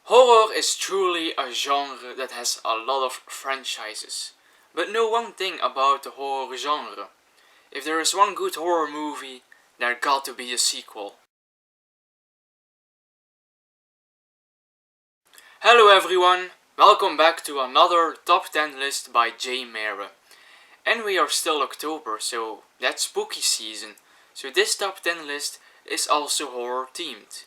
Horror is truly a genre that has a lot of franchises. But know one thing about the horror genre. If there is one good horror movie, there got to be a sequel. Hello everyone, welcome back to another top 10 list by Jay Mere. And we are still October, so that's spooky season. So this top 10 list is also horror themed.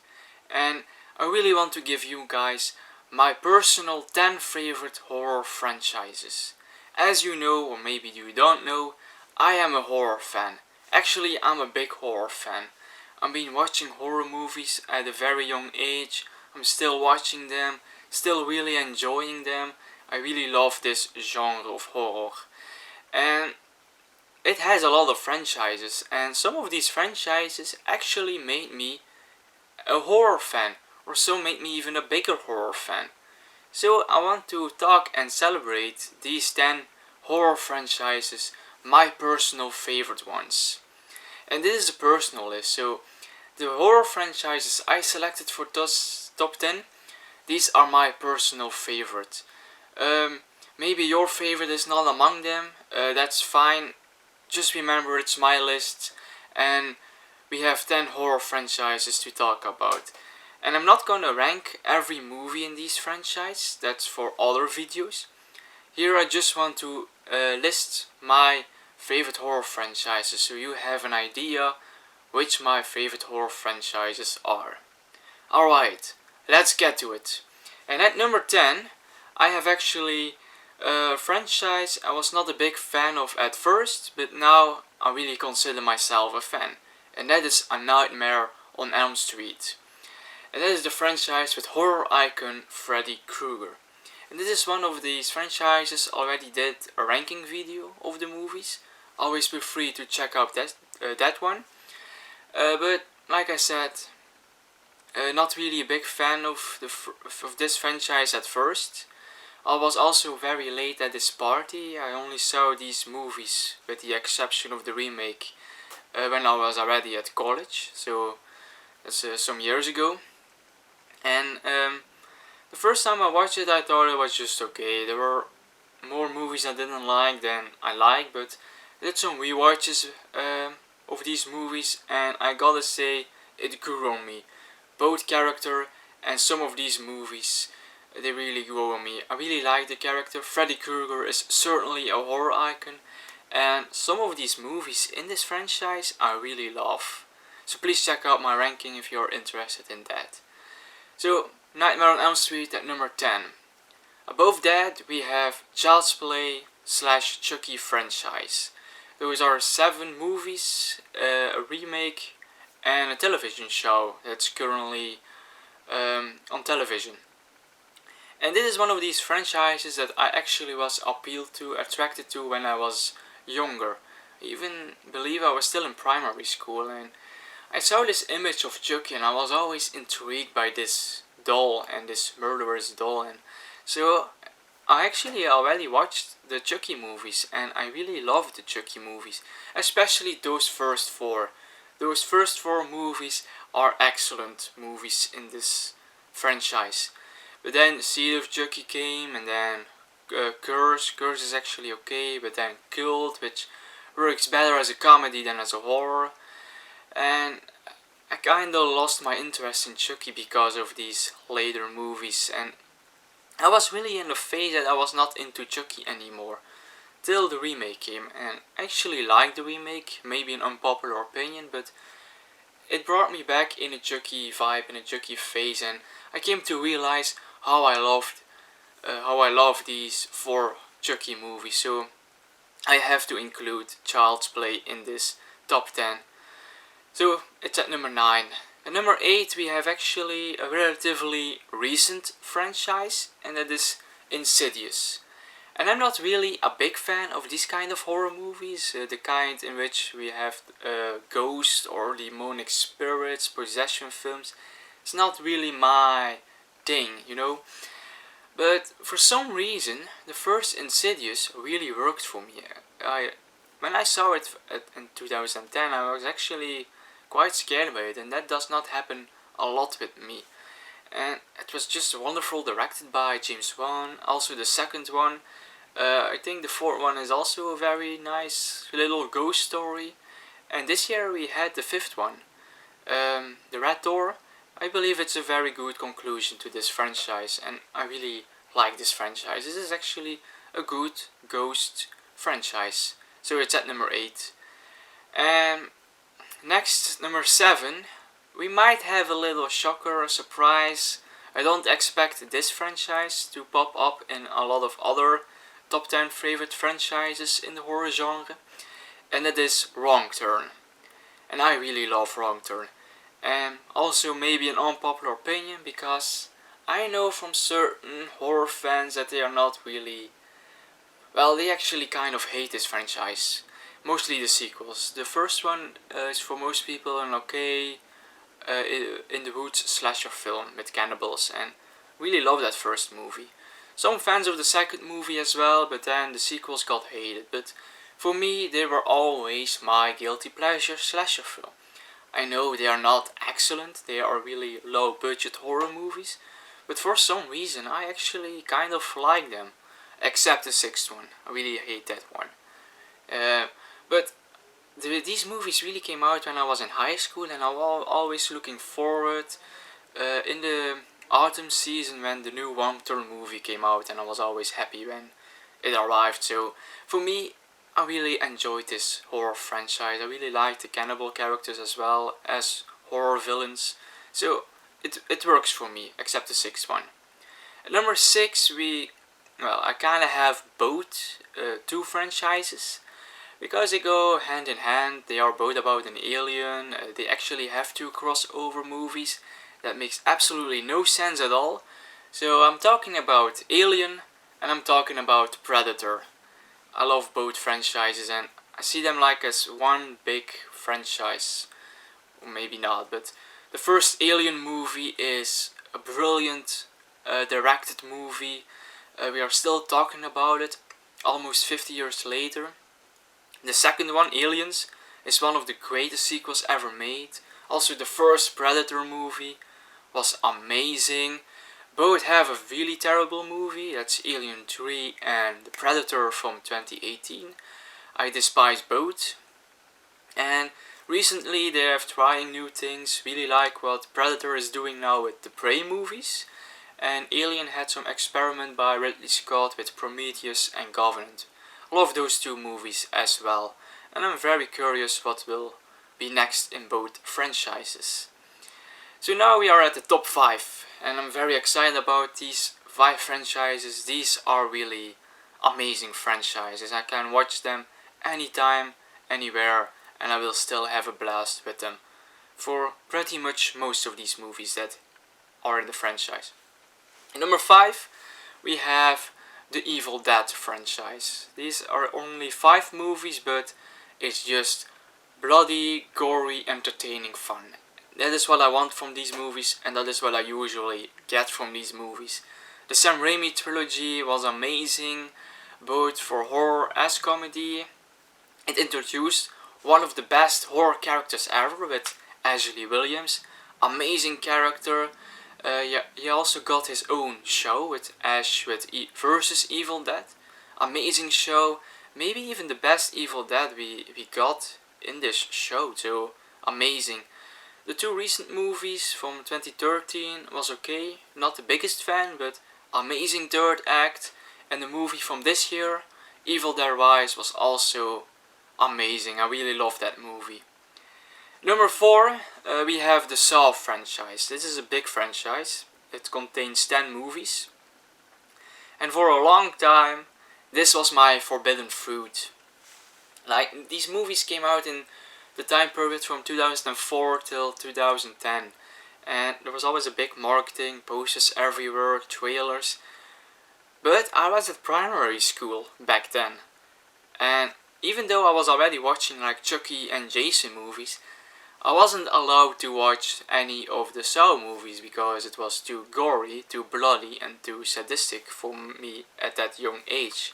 And I really want to give you guys my personal 10 favorite horror franchises. As you know, or maybe you don't know, I am a horror fan. Actually, I'm a big horror fan. I've been watching horror movies at a very young age. I'm still watching them, still really enjoying them. I really love this genre of horror. And it has a lot of franchises, and some of these franchises actually made me a horror fan, or some made me even a bigger horror fan. So I want to talk and celebrate these 10 horror franchises, my personal favorite ones. And this is a personal list, so the horror franchises I selected for this top 10, these are my personal favorite. Maybe your favorite is not among them, that's fine. Just remember it's my list, and we have 10 horror franchises to talk about. And I'm not gonna rank every movie in these franchises, that's for other videos. Here I just want to list my favorite horror franchises so you have an idea which my favorite horror franchises are. Alright, let's get to it. And at number 10, I have actually a franchise I was not a big fan of at first, but now I really consider myself a fan. And that is A Nightmare on Elm Street. And that is the franchise with horror icon Freddy Krueger. And this is one of these franchises already did a ranking video of the movies. Always feel free to check out that one. But like I said, not really a big fan of this franchise at first. I was also very late at this party. I only saw these movies, with the exception of the remake, when I was already at college. So that's some years ago. And the first time I watched it, I thought it was just okay. There were more movies I didn't like than I liked, but I did some rewatches of these movies, and I gotta say, it grew on me. Both character and some of these movies, they really grew on me. I really like the character. Freddy Krueger is certainly a horror icon, and some of these movies in this franchise I really love. So please check out my ranking if you're interested in that. So, Nightmare on Elm Street at number 10. Above that we have Child's Play / Chucky franchise. Those are 7 movies, a remake, and a television show that's currently on television. And this is one of these franchises that I actually was attracted to when I was younger. I even believe I was still in primary school, and I saw this image of Chucky and I was always intrigued by this doll and this murderous doll. And so I actually already watched the Chucky movies, and I really loved the Chucky movies, especially those first 4. Those first 4 movies are excellent movies in this franchise. But then Seed of Chucky came, and then Curse is actually okay, but then Cult, which works better as a comedy than as a horror. And I kinda lost my interest in Chucky because of these later movies, and I was really in the phase that I was not into Chucky anymore. Till the remake came, and I actually liked the remake, maybe an unpopular opinion, but it brought me back in a Chucky vibe, in a Chucky phase, and I came to realize how I love these 4 Chucky movies. So I have to include Child's Play in this top 10. So it's at number 9. At number 8 we have actually a relatively recent franchise, and that is Insidious. And I'm not really a big fan of these kind of horror movies, the kind in which we have ghosts or demonic spirits, possession films. It's not really my thing, you know. But for some reason, the first Insidious really worked for me. When I saw it in 2010, I was actually quite scared by it, and that does not happen a lot with me. and it was just wonderful, directed by James Wan. Also the second one, I think the fourth one is also a very nice little ghost story. And this year we had the fifth one, the Red Door. I believe it's a very good conclusion to this franchise, and I really like this franchise. This is actually a good ghost franchise. So it's at number 8. And next, number 7, we might have a little shocker, a surprise. I don't expect this franchise to pop up in a lot of other top 10 favorite franchises in the horror genre, and that is Wrong Turn. And I really love Wrong Turn. And also maybe an unpopular opinion, because I know from certain horror fans that they are not really, well, they actually kind of hate this franchise. Mostly the sequels. The first one is for most people an okay in the woods slasher film with cannibals, and really love that first movie. Some fans of the second movie as well, but then the sequels got hated. But for me, they were always my guilty pleasure slasher film. I know they are not excellent, they are really low budget horror movies, but for some reason I actually kind of like them. Except the sixth one, I really hate that one. But these movies really came out when I was in high school, and I was always looking forward in the autumn season when the new Wrong Turn movie came out, and I was always happy when it arrived. So for me, I really enjoyed this horror franchise. I really liked the cannibal characters as well as horror villains. So it works for me, except the sixth one. At number 6, I kind of have both two franchises, because they go hand in hand. They are both about an alien. They actually have two crossover movies. That makes absolutely no sense at all. So I'm talking about Alien, and I'm talking about Predator. I love both franchises, and I see them like as one big franchise. Or maybe not, but the first Alien movie is a brilliant directed movie. We are still talking about it almost 50 years later. The second one, Aliens, is one of the greatest sequels ever made. Also, the first Predator movie was amazing. Both have a really terrible movie, that's Alien 3 and The Predator from 2018. I despise both. And recently they have trying new things, really like what Predator is doing now with the Prey movies. And Alien had some experiment by Ridley Scott with Prometheus and Covenant. Love those two movies as well, and I'm very curious what will be next in both franchises. So now we are at the top 5, and I'm very excited about these 5 franchises. These are really amazing franchises. I can watch them anytime, anywhere, and I will still have a blast with them for pretty much most of these movies that are in the franchise. In number 5, we have the Evil Dead franchise. These are only 5 movies, but it's just bloody, gory, entertaining fun. That is what I want from these movies, and that is what I usually get from these movies. The Sam Raimi trilogy was amazing, both for horror as comedy. It introduced one of the best horror characters ever with Ashley Williams. Amazing character. He also got his own show with Ash versus Evil Dead. Amazing show. Maybe even the best Evil Dead we got in this show, so amazing. The 2 recent movies from 2013 was okay, not the biggest fan, but amazing third act. And the movie from this year, Evil Dead Rise, was also amazing. I really love that movie. Number 4, we have the Saw franchise. This is a big franchise. It contains 10 movies. And for a long time, this was my forbidden fruit. Like, these movies came out in the time period from 2004 till 2010. And there was always a big marketing, posters everywhere, trailers. But I was at primary school back then. And even though I was already watching like Chucky and Jason movies, I wasn't allowed to watch any of the Saw movies because it was too gory, too bloody, and too sadistic for me at that young age.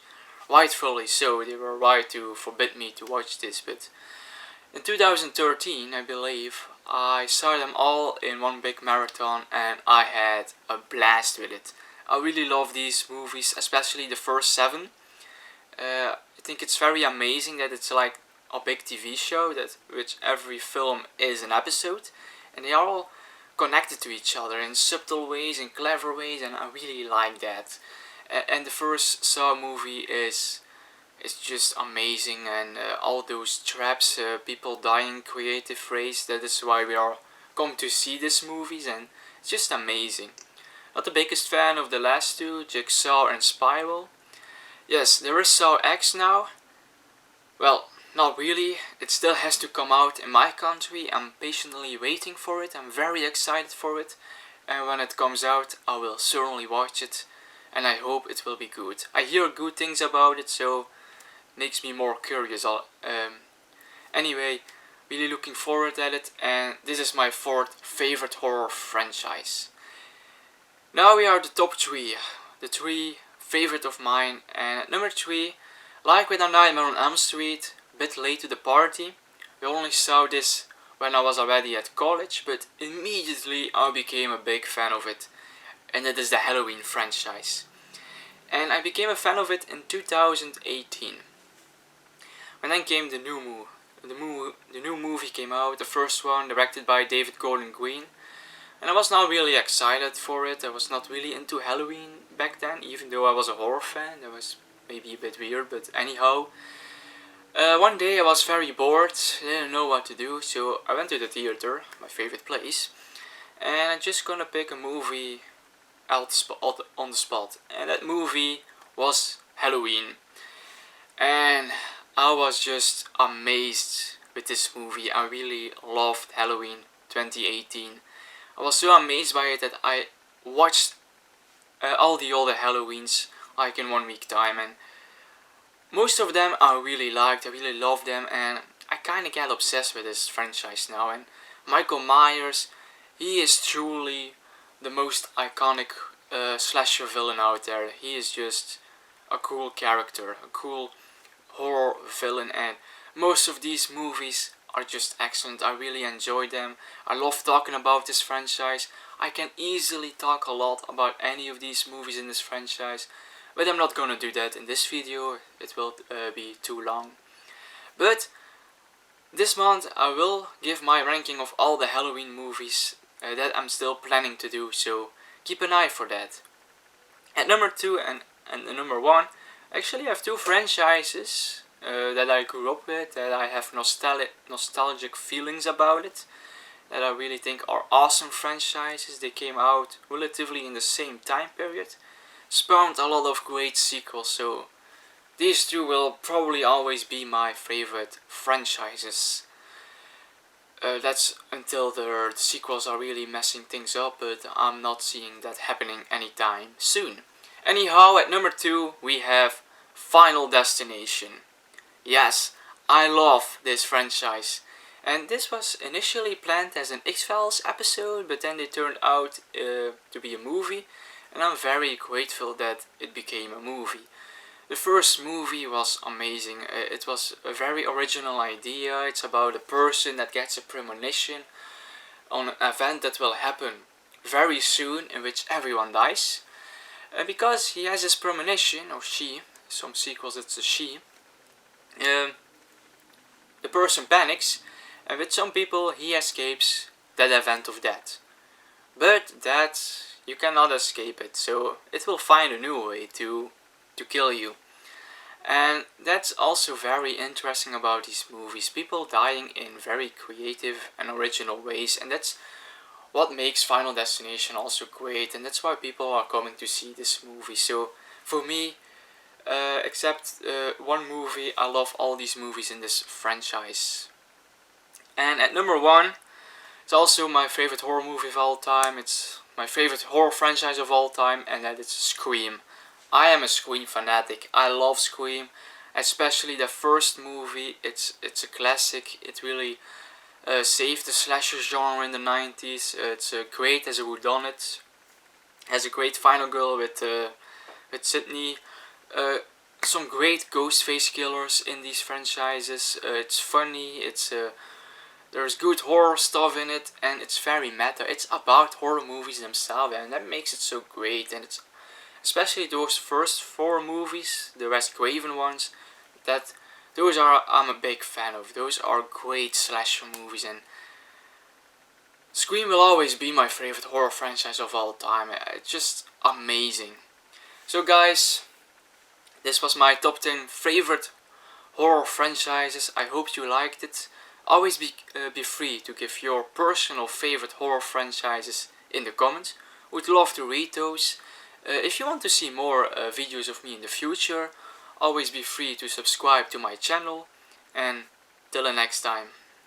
Rightfully so, they were right to forbid me to watch this, but in 2013, I believe, I saw them all in one big marathon and I had a blast with it. I really love these movies, especially the first 7. I think it's very amazing that it's like a big TV show that which every film is an episode, and they are all connected to each other in subtle ways and clever ways, and I really like that. And the first Saw movie is just amazing, and all those traps, people dying, creative ways. That is why we are come to see these movies, and it's just amazing. Not the biggest fan of the last two, Jigsaw and Spiral. Yes, there is Saw X now. Well, not really. It still has to come out in my country. I'm patiently waiting for it. I'm very excited for it. And when it comes out, I will certainly watch it. And I hope it will be good. I hear good things about it, so it makes me more curious. Anyway, really looking forward at it. And this is my 4th favorite horror franchise. Now we are the top 3. The 3 favorite of mine. And at number 3, like with A Nightmare on Elm Street, a bit late to the party. We only saw this when I was already at college, but immediately I became a big fan of it. And it is the Halloween franchise. And I became a fan of it in 2018. When then came the new movie came out, the first one directed by David Gordon Green. And I was not really excited for it. I was not really into Halloween back then, even though I was a horror fan. That was maybe a bit weird, but anyhow. One day I was very bored, didn't know what to do, so I went to the theater, my favorite place, and I'm just gonna pick a movie on the spot. And that movie was Halloween. And I was just amazed with this movie. I really loved Halloween 2018. I was so amazed by it that I watched all the other Halloweens like in 1 week time, and most of them I really liked, I really loved them, and I kinda get obsessed with this franchise now. And Michael Myers, he is truly the most iconic slasher villain out there. He is just a cool character, a cool horror villain, and most of these movies are just excellent. I really enjoy them. I love talking about this franchise. I can easily talk a lot about any of these movies in this franchise, but I'm not gonna do that in this video. It will be too long. But this month I will give my ranking of all the Halloween movies that I'm still planning to do, so keep an eye for that. At number 2 and number 1, actually I have 2 franchises that I grew up with, that I have nostalgic feelings about it, that I really think are awesome franchises. They came out relatively in the same time period, spawned a lot of great sequels, so these 2 will probably always be my favorite franchises. That's until the sequels are really messing things up, but I'm not seeing that happening anytime soon. Anyhow, at number 2 we have Final Destination. Yes, I love this franchise. And this was initially planned as an X-Files episode, but then it turned out to be a movie, and I'm very grateful that it became a movie. The first movie was amazing. It was a very original idea. It's about a person that gets a premonition on an event that will happen very soon, in which everyone dies. And because he has this premonition, or she, some sequels it's a she, the person panics, and with some people he escapes that event of death. But that you cannot escape it, so it will find a new way to kill you. And that's also very interesting about these movies. People dying in very creative and original ways, and that's what makes Final Destination also great, and that's why people are coming to see this movie. So for me, except one movie, I love all these movies in this franchise. And at number 1, it's also my favorite horror movie of all time. It's my favorite horror franchise of all time, and that is Scream. I am a Scream fanatic. I love Scream, especially the first movie. It's a classic. It really saved the slasher genre in the 90s. It's great as a whodunit. Has a great final girl with Sydney. Some great ghost face killers in these franchises. It's funny. There's good horror stuff in it, and it's very meta. It's about horror movies themselves, and that makes it so great. And it's especially those first 4 movies, the Wes Craven ones, that those are I'm a big fan of. Those are great slasher movies, and Scream will always be my favorite horror franchise of all time. It's just amazing. So guys, this was my top 10 favorite horror franchises. I hope you liked it. Always be free to give your personal favorite horror franchises in the comments. Would love to read those. If you want to see more videos of me in the future, always be free to subscribe to my channel. And till the next time.